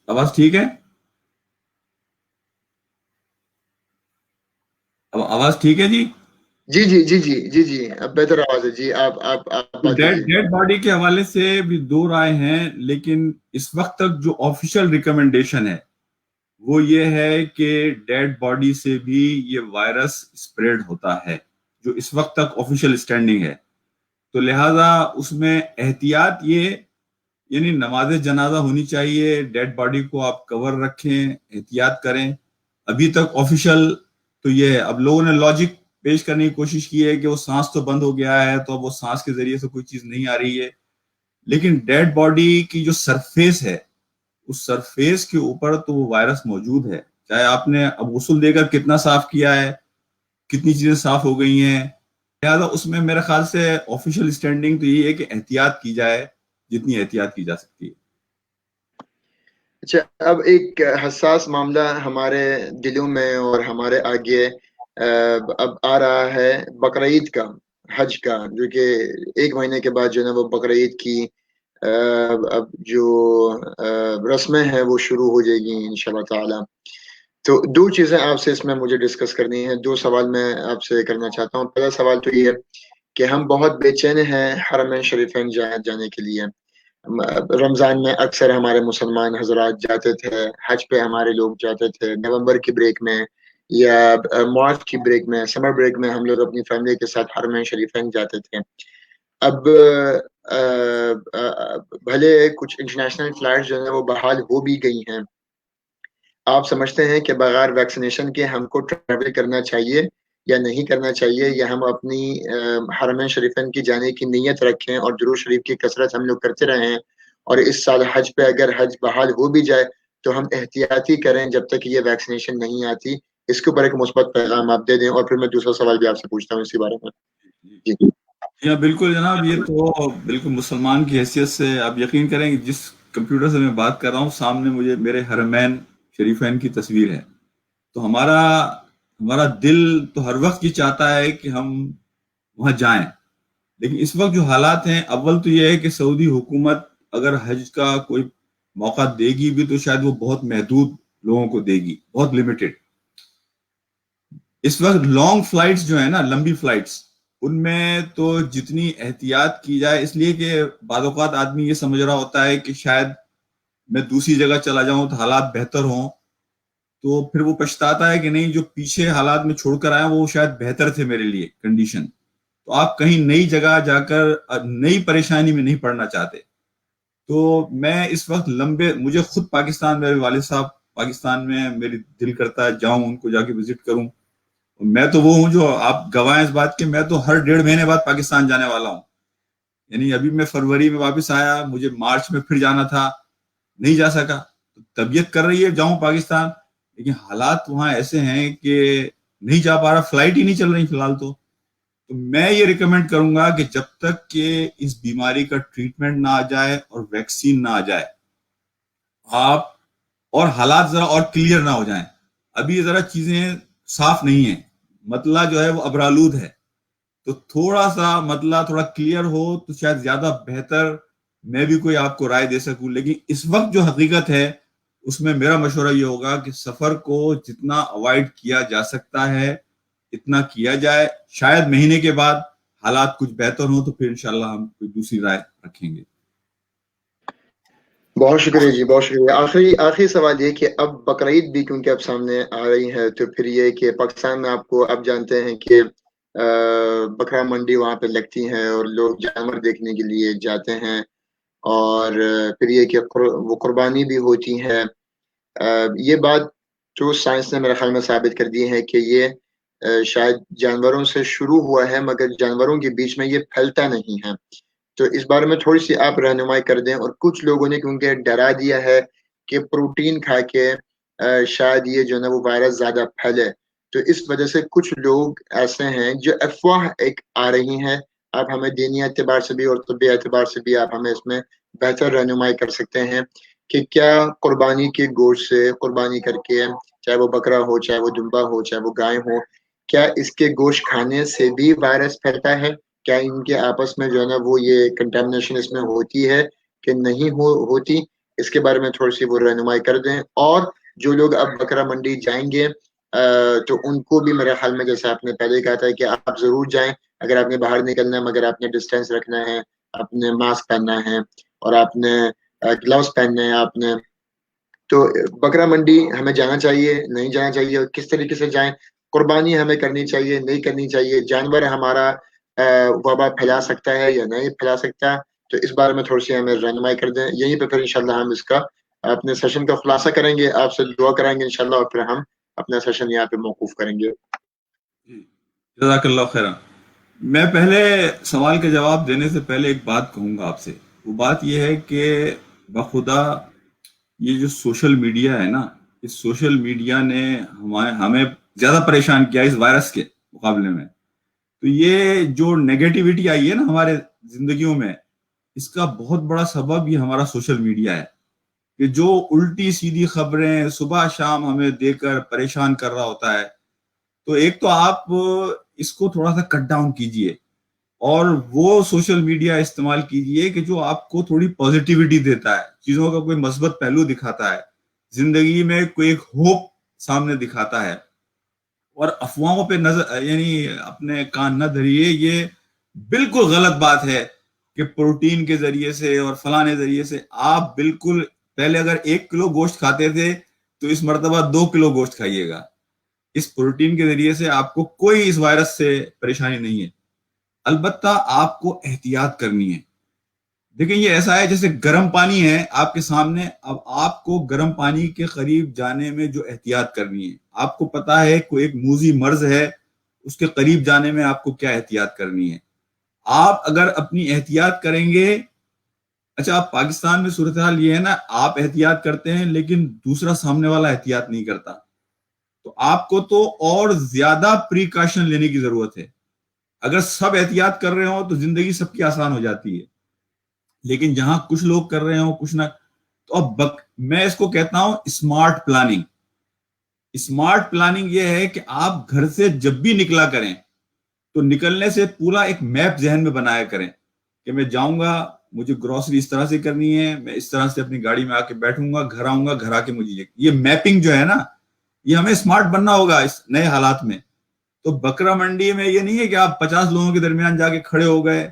آواز ٹھیک ہے؟ آواز ٹھیک ہے جی؟ جی جی جی جی جی جی اب بہتر آواز ہے جی. آپ بات کیجیے. ڈیڈ باڈی کے حوالے سے بھی دو رائے ہیں، لیکن اس وقت تک جو آفیشیل ریکمنڈیشن ہے وہ یہ ہے کہ ڈیڈ باڈی سے بھی یہ وائرس اسپریڈ ہوتا ہے، جو اس وقت تک آفیشیل اسٹینڈنگ ہے. تو لہٰذا اس میں احتیاط یہ، یعنی نماز جنازہ ہونی چاہیے، ڈیڈ باڈی کو آپ کور رکھیں، احتیاط کریں. ابھی تک آفیشیل تو یہ ہے. اب لوگوں نے لاجک پیش کرنے کی کوشش کی ہے کہ وہ سانس تو بند ہو گیا ہے تو اب وہ سانس کے ذریعے سے کوئی چیز نہیں آ رہی ہے، لیکن ڈیڈ باڈی کی جو سرفیس ہے اس سرفیس کے اوپر تو وہ وائرس موجود ہے، چاہے آپ نے اب غسل دے کر کتنا صاف کیا ہے، کتنی چیزیں صاف ہو گئی ہیں. لہٰذا اس میں میرے خیال سے آفیشیل اسٹینڈنگ تو یہ ہے کہ احتیاط کی جائے جتنی احتیاط کی جا سکتی ہے. اچھا، اب ایک حساس معاملہ ہمارے دلوں میں اور ہمارے آگے اب آ رہا ہے بقرعید کا، حج کا، جو کہ ایک مہینے کے بعد جو ہے نا وہ بقرعید کی اب جو رسمیں ہیں وہ شروع ہو جائے گی انشاءاللہ تعالی. تو دو چیزیں آپ سے اس میں مجھے ڈسکس کرنی ہیں، دو سوال میں آپ سے کرنا چاہتا ہوں. پہلا سوال تو یہ ہے کہ ہم بہت بے چین ہیں حرمین شریفین جانے کے لیے. رمضان میں اکثر ہمارے مسلمان حضرات جاتے تھے، حج پہ ہمارے لوگ جاتے تھے نومبر کی بریک میں یا مارچ کی بریک میں، سمر بریک میں ہم لوگ اپنی فیملی کے ساتھ حرمین شریفین جاتے تھے. اب بھلے کچھ انٹرنیشنل فلائٹ جو ہیں وہ بحال ہو بھی گئی ہیں، آپ سمجھتے ہیں کہ بغیر ویکسینیشن کے ہم کو ٹریول کرنا چاہیے یا نہیں کرنا چاہیے، یا ہم اپنی حرمین شریفین کی جانے کی نیت رکھیں اور درود شریف کی کثرت ہم لوگ کرتے رہیں، اور اس سال حج پہ اگر حج بحال ہو بھی جائے تو ہم احتیاطی کریں جب تک یہ ویکسینیشن نہیں آتی؟ اس کے اوپر ایک مثبت پیغام آپ دے دیں، اور پھر میں دوسرا سوال بھی آپ سے پوچھتا ہوں اسی بارے میں. جی جی ہاں بالکل جناب، یہ تو بالکل مسلمان کی حیثیت سے آپ یقین کریں کہ جس کمپیوٹر سے میں بات کر رہا ہوں سامنے مجھے میرے حرمین شریفین کی تصویر ہے. تو ہمارا دل تو ہر وقت یہ چاہتا ہے کہ ہم وہاں جائیں، لیکن اس وقت جو حالات ہیں، اول تو یہ ہے کہ سعودی حکومت اگر حج کا کوئی موقع دے گی بھی تو شاید وہ بہت محدود لوگوں کو دے گی، بہت لمیٹڈ. اس وقت لانگ فلائٹس جو ہیں نا، لمبی فلائٹس، ان میں تو جتنی احتیاط کی جائے، اس لیے کہ بعض اوقات آدمی یہ سمجھ رہا ہوتا ہے کہ شاید میں دوسری جگہ چلا جاؤں تو حالات بہتر ہوں، تو پھر وہ پچھتاتا ہے کہ نہیں، جو پیچھے حالات میں چھوڑ کر آیا وہ شاید بہتر تھے میرے لیے کنڈیشن. تو آپ کہیں نئی جگہ جا کر نئی پریشانی میں نہیں پڑنا چاہتے. تو میں اس وقت مجھے خود پاکستان، میرے والد صاحب پاکستان میں، میری دل کرتا ہے جاؤں ان کو جا کے وزٹ کروں. میں تو وہ ہوں جو آپ گواہ ہیں اس بات کے، میں تو ہر 1.5 مہینے بعد پاکستان جانے والا ہوں. یعنی ابھی میں فروری میں واپس آیا, مجھے مارچ میں پھر جانا تھا, نہیں جا سکا. تو طبیعت کر رہی ہے جاؤں پاکستان, لیکن حالات وہاں ایسے ہیں کہ نہیں جا پا رہا, فلائٹ ہی نہیں چل رہی فی الحال. تو میں یہ ریکمینڈ کروں گا کہ جب تک کہ اس بیماری کا ٹریٹمنٹ نہ آ جائے اور ویکسین نہ آ جائے, آپ اور حالات ذرا اور کلیئر نہ ہو جائیں, ابھی ذرا چیزیں صاف نہیں ہیں, مطلع جو ہے وہ ابرآلود ہے, تو تھوڑا سا مطلع تھوڑا کلیئر ہو تو شاید زیادہ بہتر میں بھی کوئی آپ کو رائے دے سکوں. لیکن اس وقت جو حقیقت ہے اس میں میرا مشورہ یہ ہوگا کہ سفر کو جتنا اوائڈ کیا جا سکتا ہے اتنا کیا جائے. شاید مہینے کے بعد حالات کچھ بہتر ہوں تو پھر انشاءاللہ ہم کوئی دوسری رائے رکھیں گے. بہت شکریہ جی, بہت شکریہ. آخری سوال یہ کہ اب بقرعید بھی کیونکہ اب سامنے آ رہی ہے, تو پھر یہ کہ پاکستان میں آپ کو اب جانتے ہیں کہ بکرا منڈی وہاں پہ لگتی ہیں اور لوگ جانور دیکھنے کے لیے جاتے ہیں, اور پھر یہ کہ وہ قربانی بھی ہوتی ہے. یہ بات جو سائنس نے میرے خیال میں ثابت کر دی ہے کہ یہ شاید جانوروں سے شروع ہوا ہے مگر جانوروں کے بیچ میں یہ پھیلتا نہیں ہے. تو اس بارے میں تھوڑی سی آپ رہنمائی کر دیں. اور کچھ لوگوں نے کیونکہ ڈرا دیا ہے کہ پروٹین کھا کے شاید یہ جو ہے نا وہ وائرس زیادہ پھیلے, تو اس وجہ سے کچھ لوگ ایسے ہیں جو افواہ ایک آ رہی ہیں. آپ ہمیں دینی اعتبار سے بھی اور طبی اعتبار سے بھی آپ ہمیں اس میں بہتر رہنمائی کر سکتے ہیں کہ کیا قربانی کے گوشت سے قربانی کر کے, چاہے وہ بکرا ہو, چاہے وہ دمبا ہو, چاہے وہ گائے ہو, کیا اس کے گوشت کھانے سے بھی وائرس پھیلتا ہے؟ کیا ان کے آپس میں جو ہے نا وہ یہ کنٹامنیشن اس میں ہوتی ہے کہ نہیں ہوتی؟ اس کے بارے میں تھوڑی سی وہ رہنمائی کر دیں. اور جو لوگ اب بکرا منڈی جائیں گے تو ان کو بھی میرے خیال میں جیسے آپ نے پہلے کہا تھا کہ آپ ضرور جائیں اگر آپ نے باہر نکلنا ہے, مگر آپ نے ڈسٹینس رکھنا ہے, آپ نے ماسک پہننا ہے اور آپ نے گلوز پہننے ہیں آپ نے. تو بکرا منڈی ہمیں جانا چاہیے, نہیں جانا چاہیے, کس طریقے سے جائیں, قربانی ہمیں کرنی چاہیے, نہیں کرنی چاہیے, جانور ہمارا وبا پھیلا سکتا ہے یا نہیں پھیلا سکتا؟ تو اس بارے میں تھوڑی سی ہمیں رہنمائی کر دیں. یہیں پہ پھر انشاءاللہ ہم اس کا اپنے سیشن کا خلاصہ کریں گے, آپ سے دعا کریں گے انشاءاللہ, اور پھر ہم اپنا سیشن یہاں پہ موقوف کریں گے. جزاک اللہ خیرہ. میں پہلے سوال کا جواب دینے سے پہلے ایک بات کہوں گا آپ سے. وہ بات یہ ہے کہ بخدا یہ جو سوشل میڈیا ہے نا, اس سوشل میڈیا نے ہمیں زیادہ پریشان کیا اس وائرس کے مقابلے میں. تو یہ جو نیگیٹیوٹی آئی ہے نا ہمارے زندگیوں میں, اس کا بہت بڑا سبب یہ ہمارا سوشل میڈیا ہے کہ جو الٹی سیدھی خبریں صبح شام ہمیں دے کر پریشان کر رہا ہوتا ہے. تو ایک تو آپ اس کو تھوڑا سا کٹ ڈاؤن کیجئے اور وہ سوشل میڈیا استعمال کیجئے کہ جو آپ کو تھوڑی پازیٹیوٹی دیتا ہے, چیزوں کا کوئی مثبت پہلو دکھاتا ہے, زندگی میں کوئی ایک ہوپ سامنے دکھاتا ہے. اور افواہوں پہ نظر یعنی اپنے کان نہ دھریے. یہ بالکل غلط بات ہے کہ پروٹین کے ذریعے سے اور فلانے ذریعے سے آپ بالکل پہلے اگر 1 کلو گوشت کھاتے تھے تو اس مرتبہ 2 کلو گوشت کھائیے گا. اس پروٹین کے ذریعے سے آپ کو کوئی اس وائرس سے پریشانی نہیں ہے. البتہ آپ کو احتیاط کرنی ہے. دیکھیں یہ ایسا ہے جیسے گرم پانی ہے آپ کے سامنے, اب آپ کو گرم پانی کے قریب جانے میں جو احتیاط کرنی ہے, آپ کو پتا ہے کوئی ایک موذی مرض ہے, اس کے قریب جانے میں آپ کو کیا احتیاط کرنی ہے. آپ اگر اپنی احتیاط کریں گے, اچھا آپ پاکستان میں صورتحال یہ ہے نا, آپ احتیاط کرتے ہیں لیکن دوسرا سامنے والا احتیاط نہیں کرتا, تو آپ کو تو اور زیادہ پریکاشن لینے کی ضرورت ہے. اگر سب احتیاط کر رہے ہوں تو زندگی سب کی آسان ہو جاتی ہے, لیکن جہاں کچھ لوگ کر رہے ہوں کچھ نہ, تو اب میں اس کو کہتا ہوں اسمارٹ پلاننگ. اسمارٹ پلاننگ یہ ہے کہ آپ گھر سے جب بھی نکلا کریں تو نکلنے سے پورا ایک میپ ذہن میں بنایا کریں کہ میں جاؤں گا, مجھے گروسری اس طرح سے کرنی ہے, میں اس طرح سے اپنی گاڑی میں آ کے بیٹھوں گا, گھر آؤں گا, گھر آ کے مجھے یہ میپنگ جو ہے نا, یہ ہمیں اسمارٹ بننا ہوگا اس نئے حالات میں. تو بکرا منڈی میں یہ نہیں ہے کہ آپ 50 لوگوں کے درمیان جا کے کھڑے ہو گئے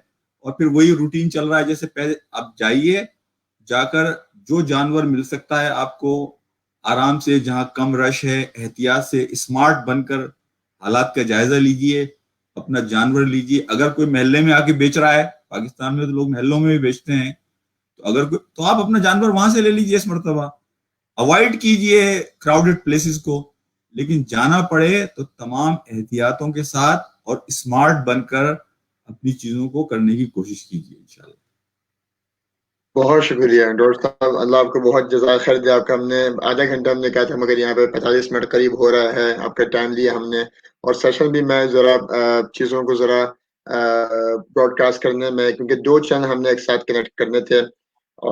اور پھر وہی روٹین چل رہا ہے جیسے پہلے. آپ جائیے, جا کر جو جانور مل سکتا ہے آپ کو آرام سے, جہاں کم رش ہے, احتیاط سے اسمارٹ بن کر حالات کا جائزہ لیجئے, اپنا جانور لیجئے. اگر کوئی محلے میں آ کے بیچ رہا ہے, پاکستان میں تو لوگ محلوں میں بھی بیچتے ہیں, تو اگر تو آپ اپنا جانور وہاں سے لے لیجئے اس مرتبہ. اوائڈ کیجئے کراؤڈڈ پلیسز کو, لیکن جانا پڑے تو تمام احتیاطوں کے ساتھ اور اسمارٹ بن کر اپنی چیزوں کو کرنے کی کوشش کیجیے انشاءاللہ۔ بہت شکریہ ڈاکٹر صاحب، اللہ آپ کو بہت جزائے خیر دے۔ آپ کا ہم نے آدھا گھنٹہ ہم نے کہا تھا، مگر یہاں پہ 45 منٹ قریب ہو رہا ہے، آپ کا ٹائم لیا ہم نے، اور سیشن بھی میں ذرا چیزوں کو ذرا براڈ کاسٹ کرنے میں، کیونکہ 2 چینل ہم نے ایک ساتھ کنیکٹ کرنے تھے،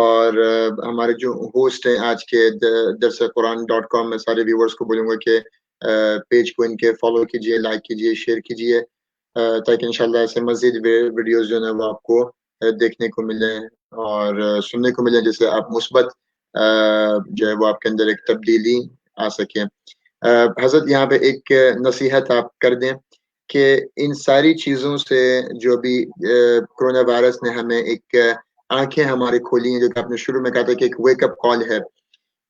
اور ہمارے جو ہوسٹ ہیں آج کے درسقرآن.com میں سارے ویورز کو بولوں گا کہ پیج کو ان کے فالو کیجئے، لائک کیجئے، شیئر کیجئے، تاکہ انشاءاللہ ایسے مزید ویڈیوز جو ہیں وہ آپ کو دیکھنے کو ملیں اور سننے کو ملیں، جس سے آپ مثبت جو ہے وہ آپ کے اندر ایک تبدیلی آ سکے۔ حضرت یہاں پہ ایک نصیحت آپ کر دیں کہ ان ساری چیزوں سے جو بھی کرونا وائرس نے ہمیں ایک آنکھیں ہماری کھولی ہیں، جو کہ آپ نے شروع میں کہا تھا کہ ایک ویک اپ کال ہے،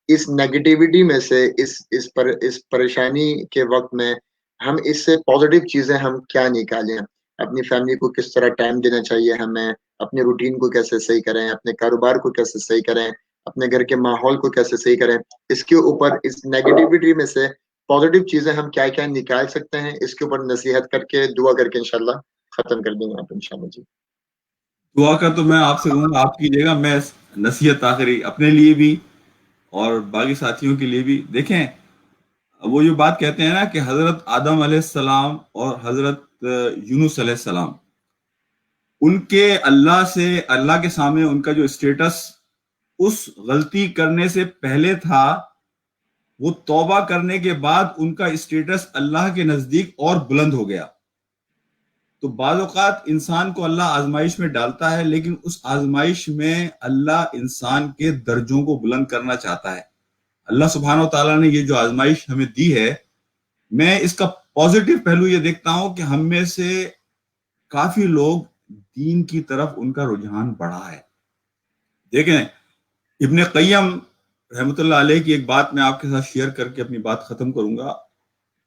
اس نیگیٹیوٹی میں سے، اس پریشانی کے وقت میں ہم اس سے پازیٹیو چیزیں ہم کیا نکالیں؟ اپنی فیملی کو کس طرح ٹائم دینا چاہیے ہمیں، اپنے روٹین کو کیسے صحیح کریں، اپنے کاروبار کو کیسے صحیح کریں، اپنے گھر کے ماحول کو کیسے صحیح کریں، اس کے اوپر اس نیگیٹیوٹی میں سے پازیٹیو چیزیں ہم کیا کیا نکال سکتے ہیں، اس کے اوپر نصیحت کر کے دعا کر کے انشاءاللہ ختم کر دیں گے آپ انشاءاللہ۔ جی دعا کا تو میں آپ سے کہوں گا آپ کیجیے گا، میں نصیحت آخری اپنے لیے بھی اور باقی ساتھیوں کے لیے بھی۔ دیکھیں، وہ جو بات کہتے ہیں نا کہ حضرت آدم علیہ السلام اور حضرت یونس علیہ السلام، ان کے اللہ کے سامنے ان کا جو اسٹیٹس اس غلطی کرنے سے پہلے تھا، وہ توبہ کرنے کے بعد ان کا اسٹیٹس اللہ کے نزدیک اور بلند ہو گیا۔ تو بعض اوقات انسان کو اللہ آزمائش میں ڈالتا ہے، لیکن اس آزمائش میں اللہ انسان کے درجوں کو بلند کرنا چاہتا ہے۔ اللہ سبحانہ و تعالیٰ نے یہ جو آزمائش ہمیں دی ہے، میں اس کا پازیٹیو پہلو یہ دیکھتا ہوں کہ ہم میں سے کافی لوگ دین کی طرف ان کا رجحان بڑھا ہے۔ دیکھیں، ابن قیم رحمۃ اللہ علیہ کی ایک بات میں آپ کے ساتھ شیئر کر کے اپنی بات ختم کروں گا۔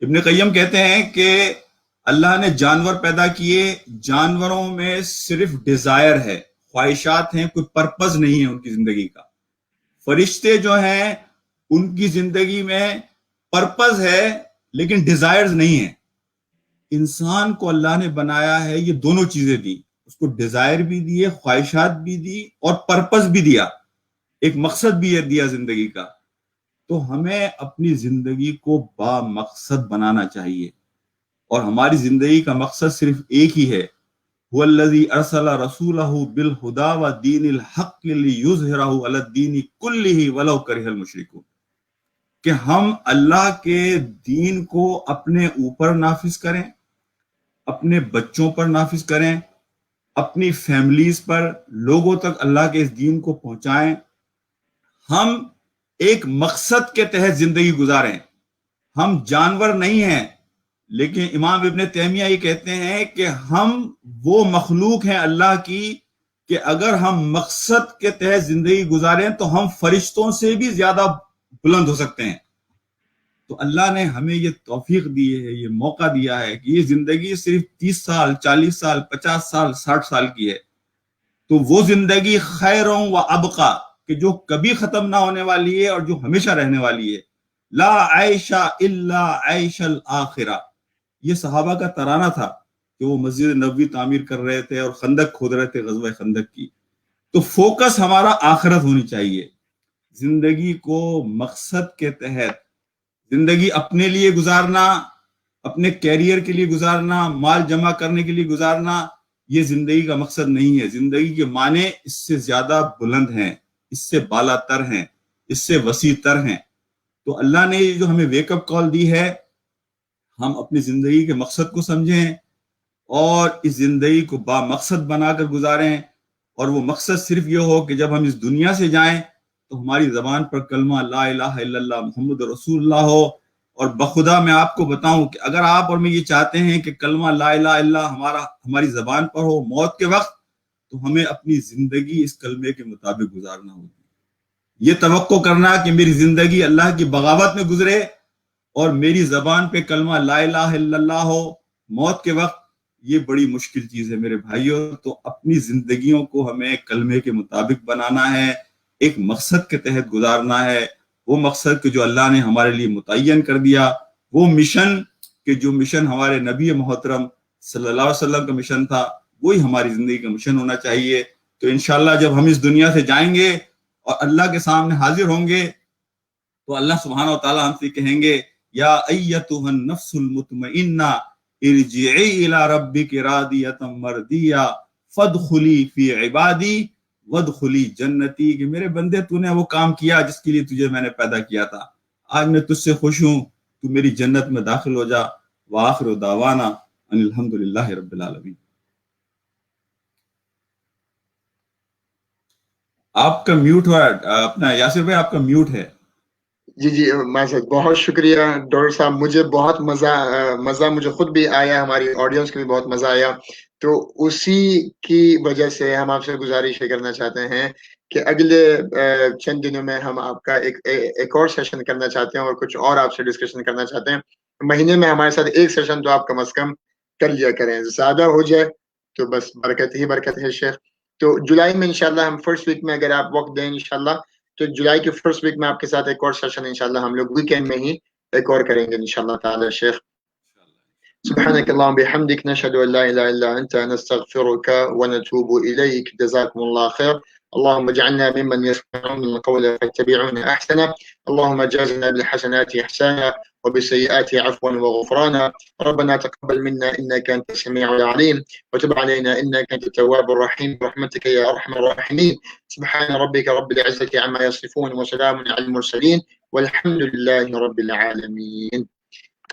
ابن قیم کہتے ہیں کہ اللہ نے جانور پیدا کیے، جانوروں میں صرف ڈیزائر ہے، خواہشات ہیں، کوئی پرپز نہیں ہے ان کی زندگی کا۔ فرشتے جو ہیں ان کی زندگی میں پرپز ہے لیکن ڈیزائرز نہیں ہیں۔ انسان کو اللہ نے بنایا ہے، یہ دونوں چیزیں دی، اس کو ڈیزائر بھی دیے، خواہشات بھی دی، اور پرپز بھی دیا، ایک مقصد بھی دیا زندگی کا۔ تو ہمیں اپنی زندگی کو با مقصد بنانا چاہیے، اور ہماری زندگی کا مقصد صرف ایک ہی ہے، هو الذی ارسل رسولہ بالہدی ودین الحق لیظہرہ علی الدین کلہ ولو کرہ المشرکون، کہ ہم اللہ کے دین کو اپنے اوپر نافذ کریں، اپنے بچوں پر نافذ کریں، اپنی فیملیز پر، لوگوں تک اللہ کے اس دین کو پہنچائیں۔ ہم ایک مقصد کے تحت زندگی گزاریں، ہم جانور نہیں ہیں۔ لیکن امام ابن تیمیہ یہ کہتے ہیں کہ ہم وہ مخلوق ہیں اللہ کی کہ اگر ہم مقصد کے تحت زندگی گزاریں تو ہم فرشتوں سے بھی زیادہ بلند ہو سکتے ہیں۔ تو اللہ نے ہمیں یہ توفیق دی ہے، یہ موقع دیا ہے کہ یہ زندگی صرف 30 سال، 40 سال، 50 سال، 60 سال کی ہے، تو وہ زندگی خیروں و ابقا، کہ جو کبھی ختم نہ ہونے والی ہے اور جو ہمیشہ رہنے والی ہے۔ لا عیش الا عیش الاخرہ، یہ صحابہ کا ترانہ تھا کہ وہ مسجد نبوی تعمیر کر رہے تھے اور خندق کھود رہے تھے، غزوہ خندق کی۔ تو فوکس ہمارا آخرت ہونی چاہیے، زندگی کو مقصد کے تحت، زندگی اپنے لیے گزارنا، اپنے کیریئر کے لیے گزارنا، مال جمع کرنے کے لیے گزارنا، یہ زندگی کا مقصد نہیں ہے۔ زندگی کے معنی اس سے زیادہ بلند ہیں، اس سے بالا تر ہیں، اس سے وسیع تر ہیں۔ تو اللہ نے جو ہمیں ویک اپ کال دی ہے، ہم اپنی زندگی کے مقصد کو سمجھیں اور اس زندگی کو با مقصد بنا کر گزاریں، اور وہ مقصد صرف یہ ہو کہ جب ہم اس دنیا سے جائیں تو ہماری زبان پر کلمہ لا الہ الا اللہ محمد رسول اللہ ہو۔ اور بخدا میں آپ کو بتاؤں کہ اگر آپ اور میں یہ چاہتے ہیں کہ کلمہ لا الہ الا اللہ ہماری زبان پر ہو موت کے وقت، تو ہمیں اپنی زندگی اس کلمے کے مطابق گزارنا ہوگی۔ یہ توقع کرنا کہ میری زندگی اللہ کی بغاوت میں گزرے اور میری زبان پہ کلمہ لا الہ الا اللہ ہو موت کے وقت، یہ بڑی مشکل چیز ہے میرے بھائیوں۔ تو اپنی زندگیوں کو ہمیں کلمے کے مطابق بنانا ہے، ایک مقصد کے تحت گزارنا ہے، وہ مقصد کہ جو اللہ نے ہمارے لیے متعین کر دیا، وہ مشن کہ جو مشن ہمارے نبی محترم صلی اللہ علیہ وسلم کا مشن تھا، وہی ہماری زندگی کا مشن ہونا چاہیے. تو انشاءاللہ جب ہم اس دنیا سے جائیں گے اور اللہ کے سامنے حاضر ہوں گے تو اللہ سبحانہ و تعالیٰ ہم سے کہیں گے یا ایتها النفس المطمئنہ ارجعی الی ربک راضیۃ مرضیہ فادخلی فی عبادی وادخلی جنتی, کہ میرے بندے تو نے وہ کام کیا جس کے لیے تجھے میں نے پیدا کیا تھا, آج میں تجھ سے خوش ہوں, تو میری جنت میں داخل ہو جا. وآخر دعوانا ان الحمدللہ رب العالمین. آپ کا میوٹ ہوا اپنا یاسر بھائی, آپ کا میوٹ ہے. جی معذرت, بہت شکریہ ڈاکٹر صاحب, مجھے بہت مزہ مجھے خود بھی آیا, ہماری آڈینس کو بھی بہت مزہ آیا. تو اسی کی وجہ سے ہم آپ سے گزارش کرنا چاہتے ہیں کہ اگلے چند دنوں میں ہم آپ کا ایک اور سیشن کرنا چاہتے ہیں اور کچھ اور آپ سے ڈسکشن کرنا چاہتے ہیں. مہینے میں ہمارے ساتھ ایک سیشن تو آپ کم از کم کر لیا کریں, زیادہ ہو جائے تو بس برکت ہی برکت ہے شیخ. تو جولائی میں انشاءاللہ ہم فرسٹ ویک میں اگر آپ وقت دیں انشاءاللہ تو جولائی کے فرسٹ ویک میں آپ کے ساتھ ایک اور سیشن انشاءاللہ ہم لوگ ویکینڈ میں ہی ایک اور کریں گے انشاءاللہ تعالی شیخ. سبحانك اللهم بحمدك نشهد ان لا اله الا انت نستغفرك ونتوب اليك. جزاكم الله خير. اللهم اجعلنا ممن يسمعون القول فيتبعون احسنه. اللهم جازنا بالحسنات احسانا وبالسيئات عفوا وغفرانا. ربنا تقبل منا انك انت السميع العليم وتب علينا انك انت التواب الرحيم برحمتك يا ارحم الراحمين. سبحان ربك رب العزة عما يصفون وسلام على المرسلين والحمد لله رب العالمين.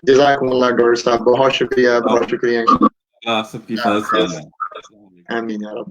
جزاکم اللہ ڈاکٹر صاحب, بہت شکریہ. سب کی حفاظت. آمین یا رب.